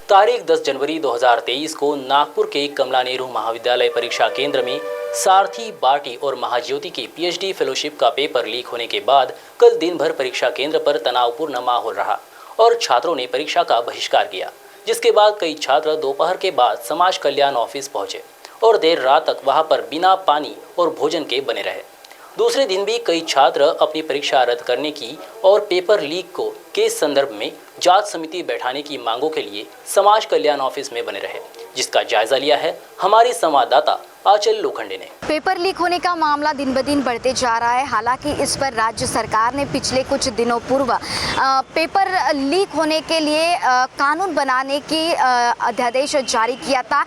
तारीख 10 जनवरी 2023 को नागपुर के कमला नेहरू महाविद्यालय परीक्षा केंद्र में सारथी, बाटी और महाज्योति की पीएचडी फेलोशिप का पेपर लीक होने के बाद कल दिन भर परीक्षा केंद्र पर तनावपूर्ण माहौल रहा और छात्रों ने परीक्षा का बहिष्कार किया, जिसके बाद कई छात्र दोपहर के बाद समाज कल्याण ऑफिस पहुंचे और देर रात तक वहां पर बिना पानी और भोजन के बने रहे। दूसरे दिन भी कई छात्र अपनी परीक्षा रद्द करने की और पेपर लीक को के संदर्भ में जांच समिति बैठाने की मांगों के लिए समाज कल्याण ऑफिस में बने रहे, जिसका जायजा लिया है हमारी संवाददाता आंचल लोखंडे ने। पेपर लीक होने का मामला दिन ब दिन बढ़ते जा रहा है। हालांकि इस पर राज्य सरकार ने पिछले कुछ दिनों पूर्व पेपर लीक होने के लिए कानून बनाने की अध्यादेश जारी किया था।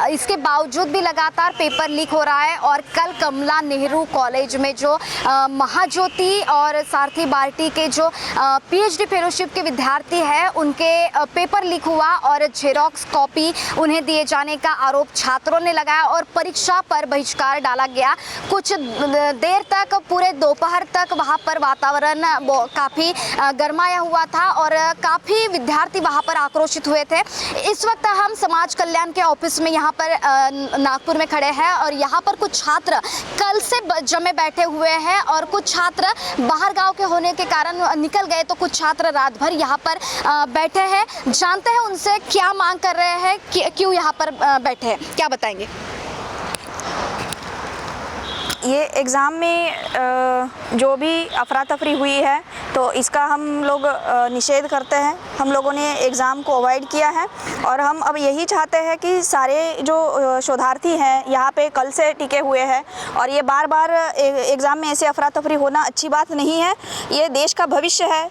इसके बावजूद भी लगातार पेपर लीक हो रहा है और कल कमला नेहरू कॉलेज में जो महाज्योति और सारथी बाटी के जो पीएचडी फेलोशिप के विद्यार्थी हैं, उनके पेपर लीक हुआ और जेरोक्स कॉपी उन्हें दिए जाने का आरोप छात्रों ने लगाया और परीक्षा पर बहिष्कार डाला गया। कुछ देर तक, पूरे दोपहर तक वहां पर वातावरण काफ़ी गरमाया हुआ था और काफ़ी विद्यार्थी वहां पर आक्रोशित हुए थे। इस वक्त हम समाज कल्याण के ऑफिस में यहाँ पर नागपुर में खड़े हैं और यहाँ पर कुछ छात्र कल से जमे बैठे हुए हैं और कुछ छात्र बाहर गांव के होने के कारण निकल गए, तो कुछ छात्र रात भर यहाँ पर बैठे हैं। जानते हैं उनसे क्या मांग कर रहे हैं, क्यों यहाँ पर बैठे हैं, क्या बताएंगे? ये एग्ज़ाम में जो भी अफरा तफरी हुई है तो इसका हम लोग निषेध करते हैं। हम लोगों ने एग्ज़ाम को अवॉइड किया है और हम अब यही चाहते हैं कि सारे जो शोधार्थी हैं यहाँ पे कल से टिके हुए हैं और ये बार बार एग्ज़ाम में ऐसे अफरा तफरी होना अच्छी बात नहीं है। ये देश का भविष्य है।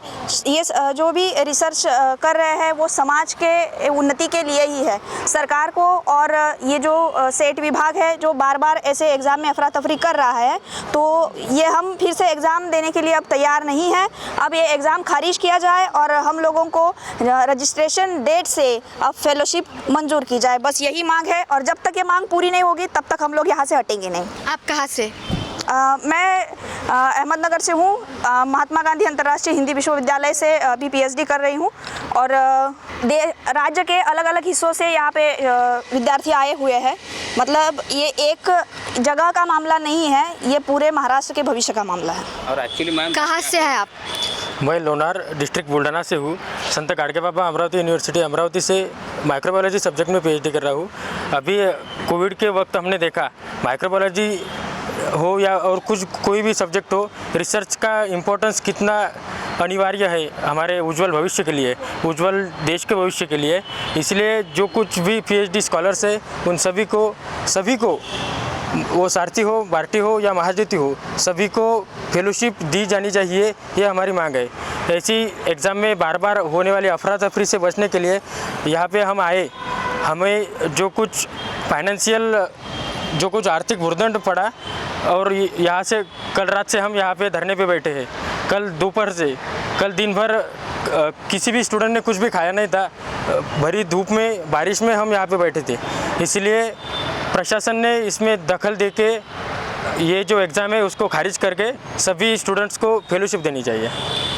ये जो भी रिसर्च कर रहे हैं वो समाज के उन्नति के लिए ही है। सरकार को और ये जो सेट विभाग है जो बार बार ऐसे एग्ज़ाम में अफरा तफरी कर रहा है, तो ये हम फिर से एग्ज़ाम देने के लिए अब तैयार नहीं है। अब ये एग्ज़ाम खारिज किया जाए और हम लोगों को रजिस्ट्रेशन डेट से अब फेलोशिप मंजूर की जाए, बस यही मांग है। और जब तक ये मांग पूरी नहीं होगी तब तक हम लोग यहाँ से हटेंगे नहीं। आप कहाँ से? मैं अहमदनगर से हूँ। महात्मा गांधी अंतर्राष्ट्रीय हिंदी विश्वविद्यालय से अभी पीएचडी कर रही हूँ और राज्य के अलग अलग हिस्सों से यहाँ पे विद्यार्थी आए हुए हैं। मतलब ये एक जगह का मामला नहीं है, ये पूरे महाराष्ट्र के भविष्य का मामला है। और एक्चुअली मैम, कहाँ से हैं आप? मैं लोनार डिस्ट्रिक्ट बुल्ढाना से हूँ। संत गाडगे बाबा अमरावती यूनिवर्सिटी अमरावती से माइक्रोबायोलॉजी सब्जेक्ट में पीएचडी कर रहा हूँ। अभी कोविड के वक्त हमने देखा माइक्रोबायोलॉजी हो या और कोई भी सब्जेक्ट हो, रिसर्च का इम्पोर्टेंस कितना अनिवार्य है हमारे उज्जवल भविष्य के लिए, उज्जवल देश के भविष्य के लिए। इसलिए जो कुछ भी पीएचडी स्कॉलर्स है उन सभी को वो सारथी हो, बाटी हो या महाज्योति हो, सभी को फेलोशिप दी जानी चाहिए, ये हमारी मांग है। ऐसी एग्ज़ाम में बार बार होने वाली अफरा तफरी से बचने के लिए यहाँ पे हम आए। हमें जो कुछ फाइनेंशियल जो कुछ आर्थिक भुर्दंड पड़ा और यहाँ से कल रात से हम यहाँ पे धरने पे बैठे हैं। कल दोपहर से कल दिन भर किसी भी स्टूडेंट ने कुछ भी खाया नहीं था। भरी धूप में, बारिश में हम यहाँ पे बैठे थे। इसलिए प्रशासन ने इसमें दखल देके ये जो एग्ज़ाम है उसको खारिज करके सभी स्टूडेंट्स को फेलोशिप देनी चाहिए।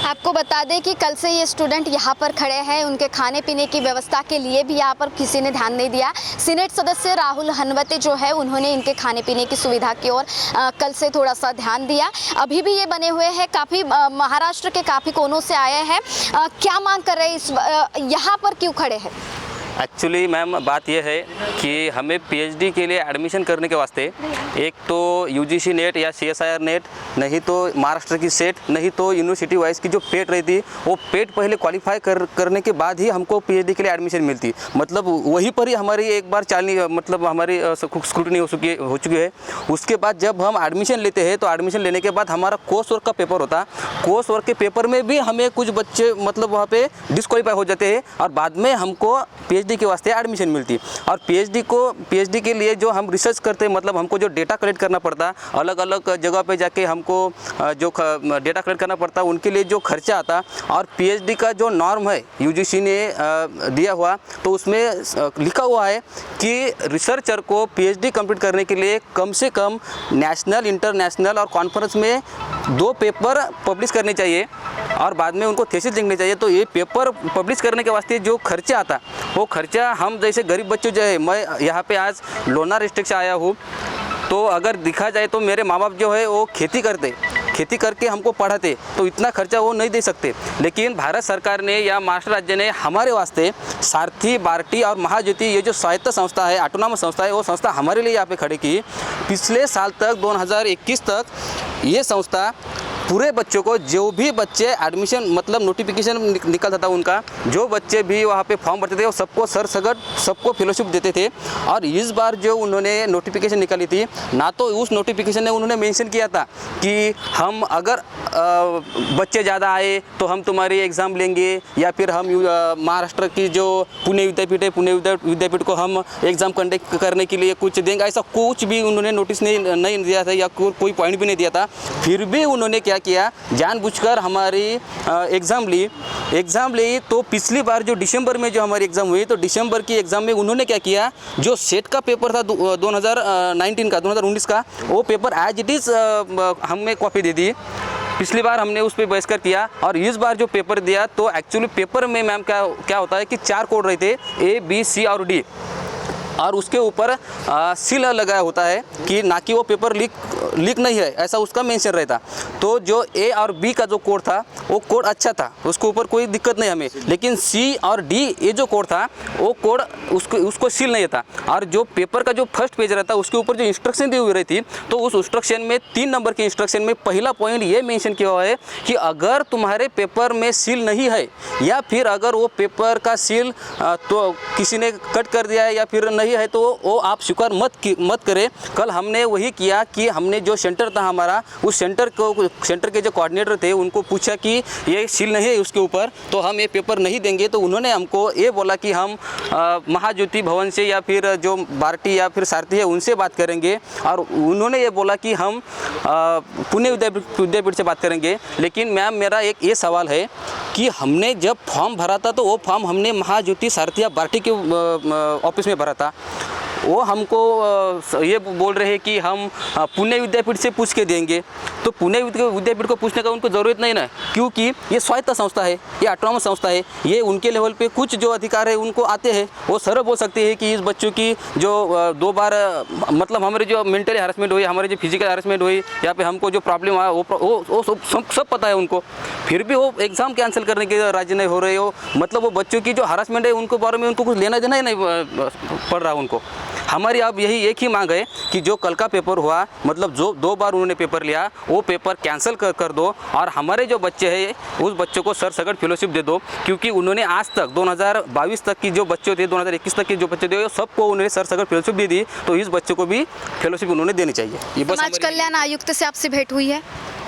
आपको बता दें कि कल से ये स्टूडेंट यहाँ पर खड़े हैं। उनके खाने पीने की व्यवस्था के लिए भी यहाँ पर किसी ने ध्यान नहीं दिया। सीनेट सदस्य राहुल हनवते जो है उन्होंने इनके खाने पीने की सुविधा की ओर कल से थोड़ा सा ध्यान दिया। अभी भी ये बने हुए हैं, काफ़ी महाराष्ट्र के काफ़ी कोनों से आए हैं। क्या मांग कर रहे हैं, यहाँ पर क्यों खड़े हैं? एक्चुअली मैम बात यह है कि हमें पीएचडी के लिए एडमिशन करने के वास्ते एक तो यूजीसी नेट या सीएसआईआर नेट, नहीं तो महाराष्ट्र की सेट, नहीं तो यूनिवर्सिटी वाइज की जो पेट रहती वो पेट पहले क्वालिफाई करने के बाद ही हमको पीएचडी के लिए एडमिशन मिलती। मतलब वहीं पर ही हमारी एक बार मतलब हमारी स्क्रूटनी हो चुकी है। उसके बाद जब हम एडमिशन लेते हैं तो एडमिशन लेने के बाद हमारा कोर्स वर्क का पेपर होता है। कोर्स वर्क के पेपर में भी हमें कुछ बच्चे मतलब वहाँ पे डिस्क्वालीफाई हो जाते हैं और बाद में हमको पीएचडी के वास्ते एडमिशन मिलती। और पीएचडी के लिए जो हम रिसर्च करते हैं, मतलब हमको जो डेटा कलेक्ट करना पड़ता, अलग अलग जगह पे जाके हमको जो डेटा कलेक्ट करना पड़ता, उनके लिए जो खर्चा आता। और पीएचडी का जो नॉर्म है यूजीसी ने दिया हुआ, तो उसमें लिखा हुआ है कि रिसर्चर को पीएचडी कंप्लीट करने के लिए कम से कम नेशनल, इंटरनेशनल और कॉन्फ्रेंस में 2 पेपर पब्लिश करने चाहिए और बाद में उनको थीसिस लिखने चाहिए। तो ये पेपर पब्लिश करने के वास्ते जो खर्चा आता, वो खर्चा हम जैसे गरीब बच्चों जो है, मैं यहाँ पे आज लोनार डिस्ट्रिक्ट से आया हूँ, तो अगर देखा जाए तो मेरे माँ बाप जो है वो खेती करके हमको पढ़ाते, तो इतना खर्चा वो नहीं दे सकते। लेकिन भारत सरकार ने या महाराष्ट्र राज्य ने हमारे वास्ते सारथी, बार्टी और महाज्योति, ये जो स्वायत्त संस्था है, ऑटोनॉमस संस्था है, वो संस्था हमारे लिए यहाँ पे खड़ी की। पिछले साल तक 2021 तक ये संस्था पूरे बच्चों को, जो भी बच्चे एडमिशन मतलब नोटिफिकेशन निकलता था उनका, जो बच्चे भी वहाँ पे फॉर्म भरते थे, वो सबको सरसगट सबको फेलोशिप देते थे। और इस बार जो उन्होंने नोटिफिकेशन निकाली थी, ना तो उस नोटिफिकेशन में उन्होंने मेंशन किया था कि हम अगर बच्चे ज़्यादा आए तो हम तुम्हारी एग्ज़ाम लेंगे, या फिर हम महाराष्ट्र की जो पुणे विद्यापीठ है, पुणे विद्यापीठ को हम एग्ज़ाम कंडक्ट करने के लिए कुछ देंगे, ऐसा कुछ भी उन्होंने नोटिस नहीं दिया था या कोई पॉइंट भी नहीं दिया था। फिर भी उन्होंने क्या किया, जानबूझकर हमारी एग्ज़ाम ली। तो पिछली बार जो दिसंबर में जो हमारी एग्ज़ाम हुई, तो दिसंबर की एग्ज़ाम में उन्होंने क्या किया, जो सेट का पेपर था 2019 का, वो पेपर एज इट इज़ हमें कॉपी दे दी। पिछली बार हमने उस पर बहिष्कार किया और इस बार जो पेपर दिया, तो एक्चुअली पेपर में मैम क्या होता है कि 4 कोड रहते, A, B, C और D, और उसके ऊपर सील लगाया होता है कि ना कि वो पेपर लीक नहीं है, ऐसा उसका मेंशन रहता। तो जो A और B का जो कोड था, वो कोड अच्छा था, उसके ऊपर कोई दिक्कत नहीं हमें। लेकिन C और D ये जो कोड था, वो कोड उसको सील नहीं था। और जो पेपर का जो फर्स्ट पेज रहता, उसके ऊपर जो इंस्ट्रक्शन दी हुई रहती, तो उस इंस्ट्रक्शन में 3 नंबर के इंस्ट्रक्शन में पहला पॉइंट ये मेंशन किया हुआ है कि अगर तुम्हारे पेपर में सील नहीं है, या फिर अगर वो पेपर का सील तो किसी ने कट कर दिया है या फिर नहीं है, तो वो आप स्वीकार मत करें। कल हमने वही किया कि हमने जो सेंटर था हमारा, उस सेंटर के जो कोऑर्डिनेटर थे, उनको पूछा कि ये सील नहीं है उसके ऊपर, तो हम ये पेपर नहीं देंगे। तो उन्होंने हमको ये बोला कि हम महाज्योति भवन से या फिर जो बार्टी या फिर सारथी है उनसे बात करेंगे, और उन्होंने ये बोला कि हम पुणे विद्यापीठ से बात करेंगे। लेकिन मैम, मेरा एक ये सवाल है कि हमने जब फॉर्म भरा था, तो वो फॉर्म हमने महाज्योति, सारथी या बार्टी के ऑफिस में भरा था। वो हमको ये बोल रहे हैं कि हम पुणे विद्यापीठ से पूछ के देंगे। तो पुणे विद्यापीठ को पूछने का उनको ज़रूरत नहीं ना, क्योंकि ये स्वायत्त संस्था है, ये ऑटोनॉमस संस्था है, ये उनके लेवल पे कुछ जो अधिकार है उनको आते हैं। वो सर बोल सकते हैं कि इस बच्चों की जो 2 बार मतलब हमारे जो मेंटली हरासमेंट हुई, हमारे जो फिजिकल हरासमेंट हुई, या फिर हमको जो प्रॉब्लम आया, वो सब पता है उनको। फिर भी वो एग्ज़ाम कैंसिल करने के राजी नहीं हो रहे हो। मतलब वो बच्चों की जो हरासमेंट है उनको बारे में उनको कुछ लेना देना ही नहीं पड़ रहा उनको। हमारी अब यही एक ही मांग है कि जो कल का पेपर हुआ, मतलब जो 2 बार उन्होंने पेपर लिया, वो पेपर कैंसिल कर दो, और हमारे जो बच्चे हैं उस बच्चों को सरसगट फेलोशिप दे दो। क्योंकि उन्होंने आज तक 2022 तक की जो बच्चे थे, 2021 तक के जो बच्चे थे, सबको उन्होंने सरसगट फेलोशिप दे दी। तो इस बच्चों को भी फेलोशिप उन्होंने देनी चाहिए। ये बस समाज कल्याण आयुक्त से आपसे भेंट हुई है?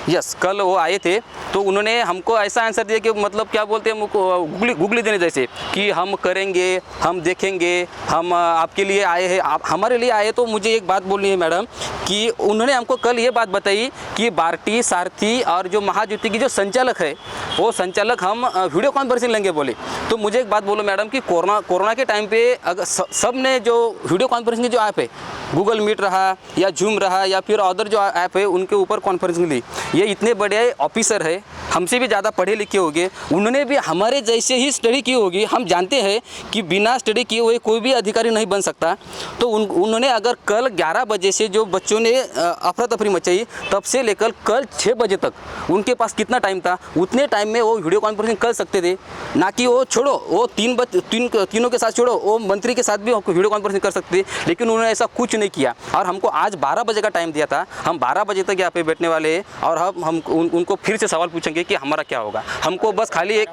यस, कल वो आए थे, तो उन्होंने हमको ऐसा आंसर दिया कि मतलब क्या बोलते हैं, हमको गुगली देने जैसे कि हम करेंगे, हम देखेंगे, हम आपके लिए आए हैं, आप हमारे लिए आए। तो मुझे एक बात बोलनी है मैडम कि उन्होंने हमको कल ये बात बताई कि बार्टी, सारथी और जो महाज्योति की जो संचालक है, वो संचालक हम वीडियो कॉन्फ्रेंसिंग लेंगे बोले। तो मुझे एक बात बोलो मैडम कि कोरोना के टाइम पे अगर सब ने जो वीडियो कॉन्फ्रेंसिंग जो ऐप है, गूगल मीट रहा या जूम रहा या फिर अदर जो ऐप है, उनके ऊपर कॉन्फ्रेंसिंग ली। ये इतने बड़े ऑफिसर है, हमसे भी ज़्यादा पढ़े लिखे होंगे, उन्होंने भी हमारे जैसे ही स्टडी की होगी। हम जानते हैं कि बिना स्टडी किए हुए कोई भी अधिकारी नहीं बन सकता। तो उन्होंने अगर कल 11 बजे से जो बच्चों ने अफरा तफरी मचाई, तब से लेकर कल 6 बजे तक उनके पास कितना टाइम था, उतने टाइम में वो वीडियो कॉन्फ्रेंसिंग कर सकते थे। ना कि वो छोड़ो, वो तीनों के साथ छोड़ो, वो मंत्री के साथ भी वीडियो कॉन्फ्रेंसिंग कर सकते थे, लेकिन उन्होंने ऐसा कुछ नहीं किया। और हमको आज 12 बजे का टाइम दिया था, हम 12 बजे तक यहाँ पे बैठने वाले हैं, और हम उनको फिर से सवाल पूछेंगे कि हमारा क्या होगा। हमको बस खाली एक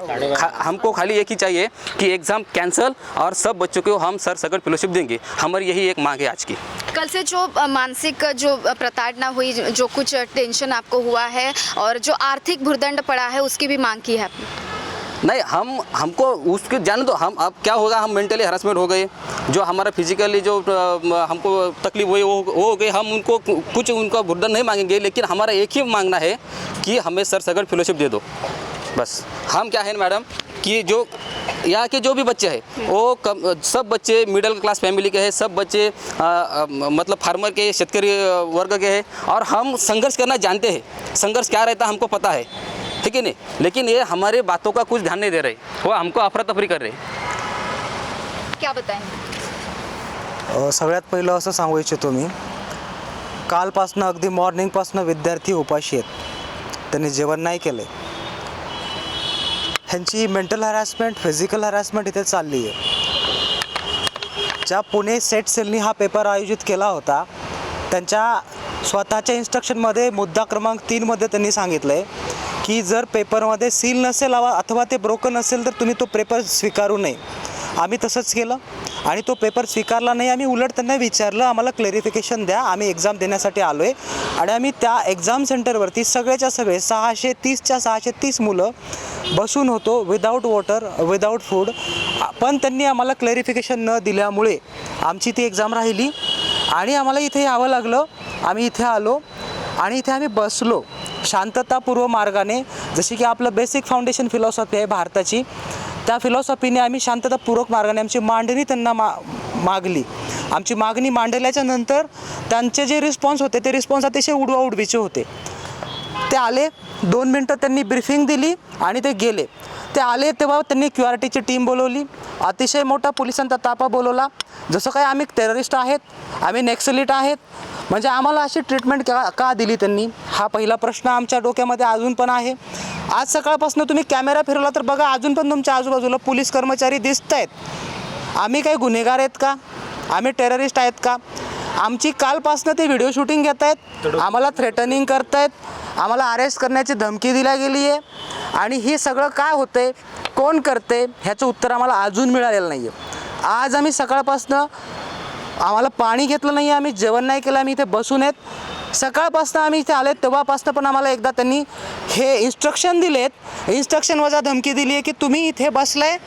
ही चाहिए कि एग्ज़ाम कैंसिल और सब बच्चों को हम सरसगट फेलोशिप देंगे। हमारी यही एक मांग है आज की। कल से जो मानसिक जो प्रताड़ना हुई, जो कुछ टेंशन आपको हुआ है और जो आर्थिक भुर्दंड पड़ा है, उसकी भी मांग की है आपने? नहीं, हमको उसके जाने दो। हम अब क्या होगा, हम मेंटली हरासमेंट हो गए, जो हमारा फिजिकली जो हमको तकलीफ हुई वो हो गई। हम उनको कुछ उनका भुगतान नहीं मांगेंगे, लेकिन हमारा एक ही मांगना है कि हमें सरसगट फेलोशिप दे दो। बस हम क्या है मैडम कि जो यहाँ के जो भी बच्चे हैं वो सब बच्चे मिडिल क्लास फैमिली के हैं, सब बच्चे मतलब फार्मर के, शेतकरी वर्ग के हैं, और हम संघर्ष करना जानते हैं, संघर्ष क्या रहता है हमको पता है, ठीक है नहीं। लेकिन ये हमारे बातों का कुछ ध्यान नहीं दे रहे, वो हमको अफरा तफरी कर रहे। क्या बताएंगे? सगळ्यात पहिलं असं सांगू इच्छितो मी, कालपासनं अगदी मॉर्निंगपासनं विद्यार्थी उपाशी आहेत, त्यांनी जेवण नाही केलं आहे, ह्यांची मेंटल हॅरॅसमेंट, फिजिकल हॅरॅसमेंट इथे चालली आहे। ज्या पुणे सेट सेलनी हा पेपर आयोजित केला होता त्यांच्या स्वतःच्या इन्स्ट्रक्शनमध्ये मुद्दा क्रमांक 3मध्ये त्यांनी सांगितलं आहे की जर पेपरमध्ये सील नसेल अथवा ते ब्रोकन असेल तर तुम्ही तो पेपर स्वीकारू नये। आम्ही तसंच केलं आणि तो पेपर स्वीकारला नाही। आम्ही उलट त्यांना विचारलं, आम्हाला क्लॅरिफिकेशन द्या, आम्ही एक्झाम देण्यासाठी आलो आहे। आणि आम्ही त्या एक्झाम सेंटरवरती सगळेच्या सगळे 630च्या 630 मुलं बसून होतो, विदाऊट वॉटर, विदाऊट फूड, पण त्यांनी आम्हाला क्लॅरिफिकेशन न दिल्यामुळे आमची ती एक्झाम राहिली आणि आम्हाला इथे यावं लागलं। आम्ही इथे आलो आणि इथे आम्ही बसलो शांततापूर्व मार्गाने, जशी की आपलं बेसिक फाउंडेशन फिलॉसॉफी आहे भारताची, त्या फिलॉसॉफीने आम्ही शांततापूर्वक मार्गाने आमची मांडणी त्यांना मागली। आमची मागणी मांडल्याच्या नंतर त्यांचे जे रिस्पॉन्स होते ते रिस्पॉन्स अतिशय उडवाउडवीचे होते। ते आले, 2 मिनटं त्यांनी ब्रीफिंग दिली आणि ते गेले। ते आले तेव्हा त्यांनी QRTची टीम बोलवली, अतिशय मोठा पोलिसांचा ताफा बोलवला, जसं काय आम्ही टेररिस्ट आहेत, आम्ही नक्सलिट आहेत, म्हणजे आम्हाला अशी ट्रीटमेंट का दिली त्यांनी, हा पहिला प्रश्न आमच्या डोक्यामध्ये अजून पण आहे। आज सकाळपासून तुम्ही कॅमेरा फिरवला तर बघा, अजून पण तुमच्या आजूबाजूला पोलीस कर्मचारी दिसत आहेत। आम्ही काही गुन्हेगार आहेत का? आम्ही टेररिस्ट आहेत का? आमची कालपासून ते व्हिडिओ शूटिंग घेत आहेत, आम्हाला थ्रेटनिंग करत आहेत, आम्हाला अरेस्ट करण्याची धमकी दिली गेली आहे। आणि हे सगळं काय होतंय, कोण करते, ह्याचं उत्तर आम्हाला अजून मिळालेलं नाही आहे। आज आम्ही सकाळपासून आम्हाला पाणी घेतलं नाही, आम्ही जेवण नाही केलं, आम्ही इथे बसून आहेत। सकाळपासून आम्ही इथे आले तेव्हापासून पण आम्हाला एकदा त्यांनी हे इन्स्ट्रक्शन दिलेत, इन्स्ट्रक्शन वजा धमकी दिली आहे की तुम्ही इथे बसलाय,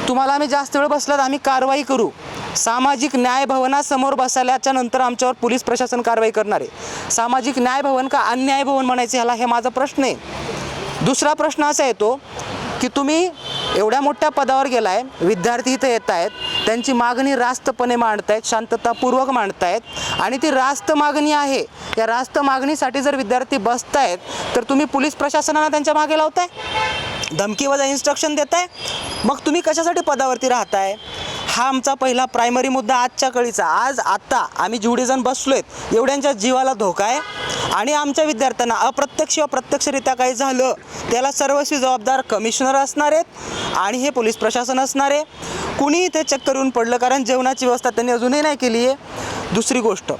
तुम्हाला आम्ही जास्त वेळ बसलात आम्ही कारवाई करू। सामाजिक न्याय भवनासमोर बसल्याच्या नंतर आमच्यावर पोलीस प्रशासन कारवाई करणार आहे। सामाजिक न्याय भवन का अन्याय भवन म्हणायचे ह्याला, हे माझा प्रश्न आहे। दुसरा प्रश्न असा येतो की तुम्ही एवढ्या मोठ्या पदावर गेलाय, विद्यार्थी इथे येत आहेत, त्यांची मागणी रास्तपणे मांडतायत, शांततापूर्वक मांडतायत आणि ती रास्त मागणी आहे। या रास्त मागणीसाठी जर विद्यार्थी बसतायत तर तुम्ही पोलीस प्रशासनाला त्यांच्या मागे लावताय, धमकीवजा इन्स्ट्रक्शन देताय, मग तुम्ही कशासाठी पदावरती राहताय? हा आमचा पहिला प्रायमरी मुद्दा आजच्या कळीचा। आता आम्ही जेवढे जण बसलोयत एवढ्यांच्या जीवाला धोका आहे आणि आमच्या विद्यार्थ्यांना अप्रत्यक्ष व प्रत्यक्षरित्या काही झालं त्याला सर्वस्वी जबाबदार कमिशनर असणार आहेत आणि हे पोलीस प्रशासन असणार आहे। कुणी इथे चेक करून पडलं, कारण जेवणाची व्यवस्था त्यांनी अजूनही नाही केली आहे। दुसरी गोष्ट,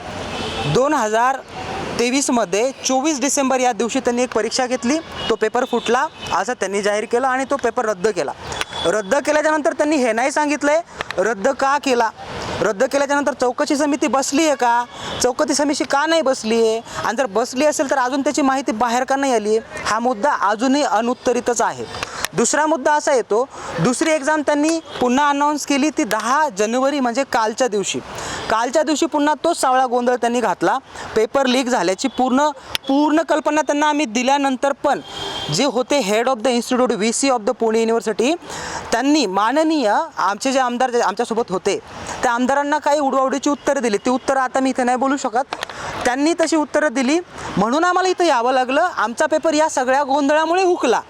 2023मध्ये 24 डिसेंबर या दिवशी त्यांनी एक परीक्षा घेतली, तो पेपर फुटला असं त्यांनी जाहीर केलं आणि तो पेपर रद्द केला। रद्द केल्याच्यानंतर त्यांनी हे नाही सांगितलंय रद्द का केला, रद्द केल्याच्यानंतर चौकशी समिती बसली आहे का, चौकशी समिती का नाही बसली आहे, आणि जर बसली असेल तर अजून त्याची माहिती बाहेर का नाही आली आहे, हा मुद्दा अजूनही अनुत्तरितच आहे। दुसरा मुद्दा असा येतो, दुसरी एक्झाम त्यांनी पुन्हा अनाऊन्स केली ती 10 जानेवारी म्हणजे कालच्या दिवशी पुन्हा तोच सावळा गोंधळ त्यांनी घातला। पेपर लीक झाल्याची पूर्ण कल्पना त्यांना आम्ही दिल्यानंतर पण जे होते head of the institute VC of the Pune university, त्यांनी माननीय आमचे जे आमदार आमच्यासोबत होते त्या आमदारांना काही उडवाउडीची उत्तरं दिली। ती उत्तरं आता मी इथे नाही बोलू शकत, त्यांनी तशी उत्तरं दिली म्हणून आम्हाला इथं यावं लागलं। आमचा पेपर या सगळ्या गोंधळामुळे हुकला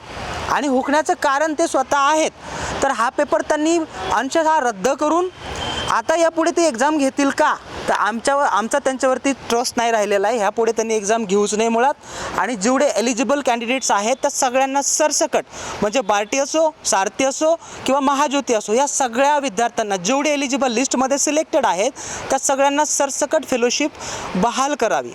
आणि हुकण्याचं कारण ते स्वतः आहेत। तर हा पेपर त्यांनी अंशतः रद्द करून आता यापुढे ते एक्झाम घेतील का, तर आमचा त्यांच्यावरती ट्रस्ट नाही राहिलेला आहे। ह्यापुढे त्यांनी एक्झाम घेऊच नाही मुळात। आणि जेवढे एलिजिबल कॅन्डिडेट्स आहेत त्या सगळ्यांना सरसकट, म्हणजे बार्टी असो, सारथी असो किंवा महाज्योती असो, या सगळ्या विद्यार्थ्यांना जेवढे एलिजिबल लिस्टमध्ये सिलेक्टेड आहेत त्या सगळ्यांना सरसकट फेलोशिप बहाल करावी।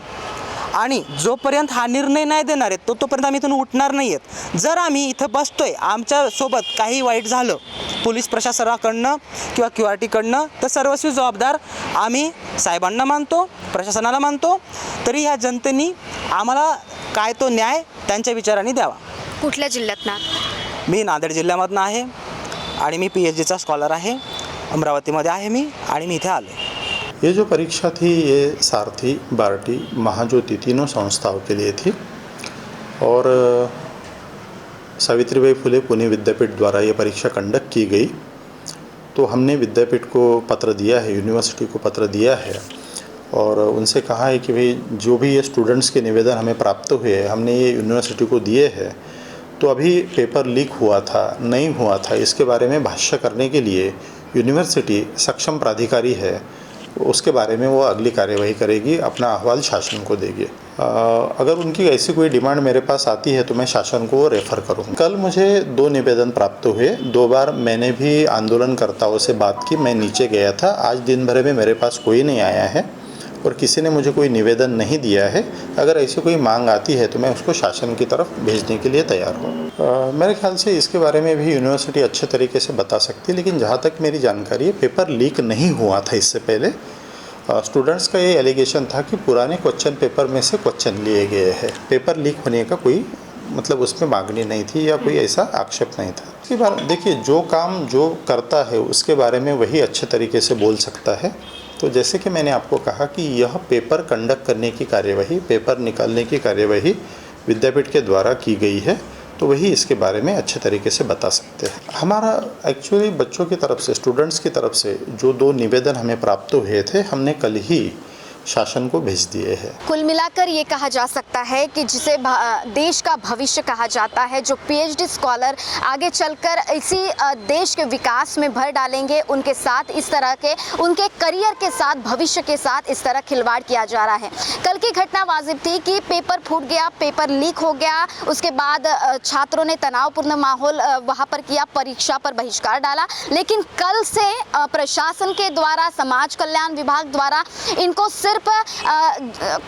आणि जोपर्यंत हा निर्णय नाही देणार आहेत तोपर्यंत आम्ही इथून उठणार नाही आहेत। जर आम्ही इथं बसतोय, आमच्यासोबत काही वाईट झालं पोलीस प्रशासनाकडनं किंवा QRTकडनं, तर सर्वस्वी जबाबदार आम्ही साहेबांना मानतो, प्रशासनाला मानतो। तरी ह्या जनतेने आम्हाला काय तो न्याय त्यांच्या विचारांनी द्यावा। कुठल्या जिल्ह्यातनं? मी नांदेड जिल्ह्यामधनं आहे आणि मी PhDचा स्कॉलर आहे, अमरावतीमध्ये आहे मी आणि मी इथे आलो। ये जो परीक्षा थी ये सारथी, बार्टी, महाज्योति तीनों संस्थाओं के लिए थी और सावित्रीबाई फुले पुणे विद्यापीठ द्वारा ये परीक्षा कंडक्ट की गई, तो हमने विद्यापीठ को पत्र दिया है, यूनिवर्सिटी को पत्र दिया है और उनसे कहा है कि भाई जो भी ये स्टूडेंट्स के निवेदन हमें प्राप्त हुए हमने ये यूनिवर्सिटी को दिए हैं, तो अभी पेपर लीक हुआ था नहीं हुआ था इसके बारे में भाष्य करने के लिए यूनिवर्सिटी सक्षम प्राधिकारी है, उसके बारे में वो अगली कार्यवाही करेगी, अपना अहवाल शासन को देगी। अगर उनकी ऐसी कोई डिमांड मेरे पास आती है तो मैं शासन को रेफ़र करूँगा। कल मुझे 2 निवेदन प्राप्त हुए, 2 बार मैंने भी आंदोलनकर्ताओं से बात की, मैं नीचे गया था। आज दिन भर में मेरे पास कोई नहीं आया है और किसी ने मुझे कोई निवेदन नहीं दिया है। अगर ऐसी कोई मांग आती है तो मैं उसको शासन की तरफ भेजने के लिए तैयार हूँ। मेरे ख्याल से इसके बारे में भी यूनिवर्सिटी अच्छे तरीके से बता सकती है, लेकिन जहाँ तक मेरी जानकारी है पेपर लीक नहीं हुआ था इससे पहले। स्टूडेंट्स का ये एलिगेशन था कि पुराने क्वेश्चन पेपर में से क्वेश्चन लिए गए हैं, पेपर लीक होने का कोई मतलब उसमें मांगनी नहीं थी या कोई ऐसा आक्षेप नहीं था। इसके बारे देखिए, जो काम जो करता है उसके बारे में वही अच्छे तरीके से बोल सकता है। तो जैसे कि मैंने आपको कहा कि यह पेपर कंडक्ट करने की कार्यवाही, पेपर निकालने की कार्यवाही विद्यापीठ के द्वारा की गई है, तो वही इसके बारे में अच्छे तरीके से बता सकते हैं। हमारा एक्चुअली बच्चों की तरफ से, स्टूडेंट्स की तरफ से जो 2 निवेदन हमें प्राप्त हुए थे हमने कल ही शासन को भेज दिए हैं। कुल मिलाकर ये कहा जा सकता है कि जिसे देश का भविष्य कहा जाता है, जो पीएचडी स्कॉलर आगे चलकर इसी देश के विकास में भर डालेंगे, उनके साथ इस तरह के उनके करियर के साथ, भविष्य के साथ इस तरह खिलवाड़ किया जा रहा है। कल की घटना वाजिब थी कि पेपर फूट गया, पेपर लीक हो गया, उसके बाद छात्रों ने तनावपूर्ण माहौल वहाँ पर किया, परीक्षा पर बहिष्कार डाला। लेकिन कल से प्रशासन के द्वारा, समाज कल्याण विभाग द्वारा इनको सिर्फ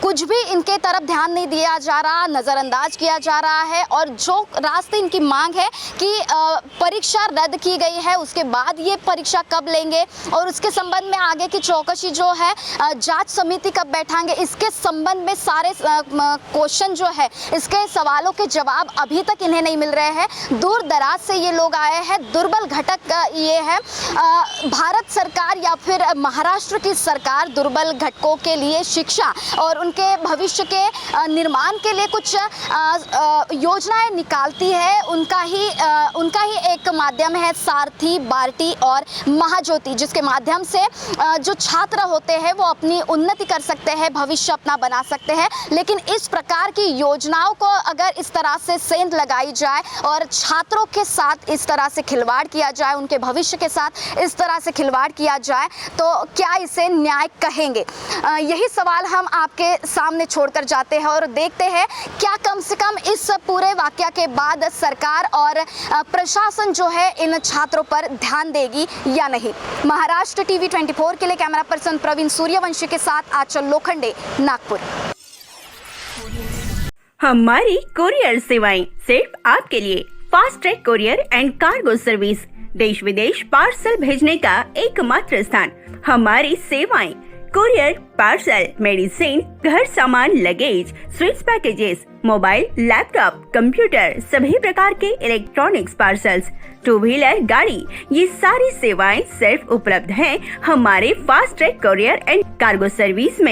कुछ भी इनके तरफ ध्यान नहीं दिया जा रहा, नज़रअंदाज किया जा रहा है। और जो रास्ते इनकी मांग है कि परीक्षा रद्द की गई है, उसके बाद ये परीक्षा कब लेंगे और उसके संबंध में आगे की चौकसी जो है, जांच समिति कब बैठाएंगे, इसके संबंध में सारे क्वेश्चन जो है, इसके सवालों के जवाब अभी तक इन्हें नहीं मिल रहे हैं। दूर दराज से ये लोग आए हैं। दुर्बल घटक ये है, भारत सरकार या फिर महाराष्ट्र की सरकार दुर्बल घटकों के लिए शिक्षा और उनके भविष्य के निर्माण के लिए कुछ योजनाएं निकालती है। उनका ही एक माध्यम है सारथी, बार्टी और महाज्योति, जिसके माध्यम से जो छात्र होते हैं वो अपनी उन्नति कर सकते हैं, भविष्य अपना बना सकते हैं। लेकिन इस प्रकार की योजनाओं को अगर इस तरह से सेंध लगाई जाए और छात्रों के साथ इस तरह से खिलवाड़ किया जाए, उनके भविष्य के साथ इस तरह से खिलवाड़ किया जाए, तो क्या इसे न्याय कहेंगे? यही सवाल हम आपके सामने छोड़कर जाते हैं और देखते हैं क्या कम से कम इस पूरे वाकया के बाद सरकार और प्रशासन जो है इन छात्रों पर ध्यान देगी या नहीं। महाराष्ट्र टीवी 24 के लिए कैमरा पर्सन प्रवीण सूर्यवंशी के साथ आंचल लोखंडे, नागपुर। हमारी कुरियर सेवाएं सिर्फ आपके लिए। Fast track courier and cargo service, देश विदेश पार्सल भेजने का एकमात्र स्थान। हमारी सेवाएं कुरियर, पार्सल, मेडिसिन, घर सामान, luggage, sweets packages, mobile, laptop, computer, सभी प्रकार के इलेक्ट्रॉनिक्स पार्सल्स, 2 व्हीलर गाड़ी, ये सारी सेवाएं सिर्फ उपलब्ध हैं हमारे fast track courier and cargo service में।